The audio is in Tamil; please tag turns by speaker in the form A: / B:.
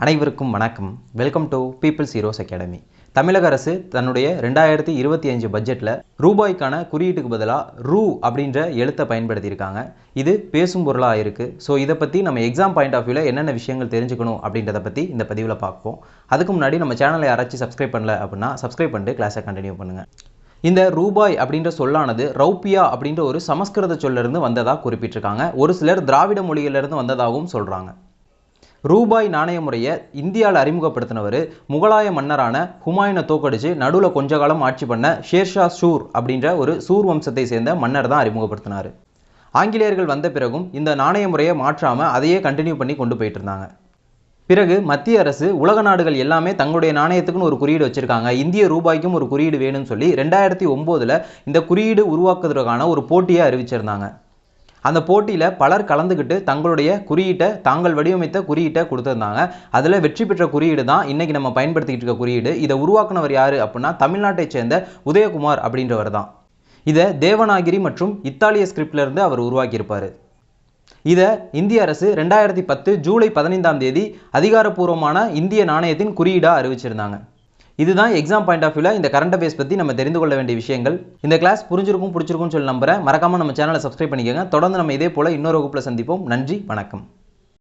A: அனைவருக்கும் வணக்கம். Welcome to peoples heroes academy. தமிழக அரசு தன்னுடைய 2025 பட்ஜெட்டில் ரூபாய்க்கான குறியீட்டுக்கு பதிலாக ரூ அப்படின்ற எழுத்தை பயன்படுத்தியிருக்காங்க. இது பேசும் பொருளாக இருக்குது. ஸோ இதை பற்றி நம்ம எக்ஸாம் பாயிண்ட் ஆஃப் வியூவில் என்னென்ன விஷயங்கள் தெரிஞ்சுக்கணும் அப்படின்றத பற்றி இந்த பதிவில் பார்ப்போம். அதுக்கு முன்னாடி நம்ம சேனலை யாராச்சும் சப்ஸ்கிரைப் பண்ணல அப்படின்னா சப்ஸ்கிரைப் பண்ணிட்டு கிளாஸை கண்டினியூ பண்ணுங்கள். இந்த ரூபாய் அப்படின்ற சொல்லானது ரௌப்பியா அப்படின்ற ஒரு சமஸ்கிருத சொல்லிருந்து வந்ததாக குறிப்பிட்டிருக்காங்க. ஒரு சிலர் திராவிட மொழியிலிருந்து வந்ததாகவும் சொல்கிறாங்க. ரூபாய் நாணய முறையை இந்தியாவில் அறிமுகப்படுத்தினவர் முகலாய மன்னரான ஹுமாயூனை தோக்கடிச்சு நடுவில் கொஞ்ச காலம் ஆட்சி பண்ண ஷேர்ஷா சூர் அப்படின்ற ஒரு சூர் வம்சத்தை சேர்ந்த மன்னர் தான் அறிமுகப்படுத்தினார். ஆங்கிலேயர்கள் வந்த பிறகும் இந்த நாணய முறையை மாற்றாமல் அதையே கண்டினியூ பண்ணி கொண்டு போயிட்டு இருந்தாங்க. பிறகு மத்திய அரசு உலக நாடுகள் எல்லாமே தங்களுடைய நாணயத்துக்குன்னு ஒரு குறியீடு வச்சுருக்காங்க. இந்திய ரூபாய்க்கும் ஒரு குறியீடு வேணும்னு சொல்லி 2009 இந்த குறியீடு உருவாக்குவதற்கான ஒரு போட்டியை அறிவிச்சிருந்தாங்க. அந்த போட்டியில் பலர் கலந்துக்கிட்டு தங்களுடைய குறியீட்டை தாங்கள் வடிவமைத்த குறியீட்டை கொடுத்துருந்தாங்க. அதில் வெற்றி பெற்ற குறியீடு தான் இன்றைக்கி நம்ம பயன்படுத்திக்கிட்டு இருக்க குறியீடு. இதை உருவாக்குனவர் யார் அப்படின்னா தமிழ்நாட்டை சேர்ந்த உதயகுமார் அப்படின்றவர் தான். இதை தேவநாகிரி மற்றும் இத்தாலிய ஸ்கிரிப்ட்லேருந்து அவர் உருவாக்கியிருப்பார். இதை இந்திய அரசு 2010 ஜூலை 15 அதிகாரப்பூர்வமான இந்திய நாணயத்தின் குறியீடாக அறிவிச்சிருந்தாங்க. இதுதான் எக்ஸாம் பாயிண்ட் ஆஃப் வியூவில் இந்த கரண்ட் அஃபேர்ஸ் பற்றி நம்ம தெரிந்து கொள்ள வேண்டிய விஷயங்கள். இந்த கிளாஸ் பிடிச்சிருக்கும்னு சொல்லி நம்புறேன். மறக்காமல் நம்ம சேனலை சப்ஸ்கிரைப் பண்ணிக்கோங்க. தொடர்ந்து நம்ம இதே போல் இன்னொரு வகுப்பில் சந்திப்போம். நன்றி, வணக்கம்.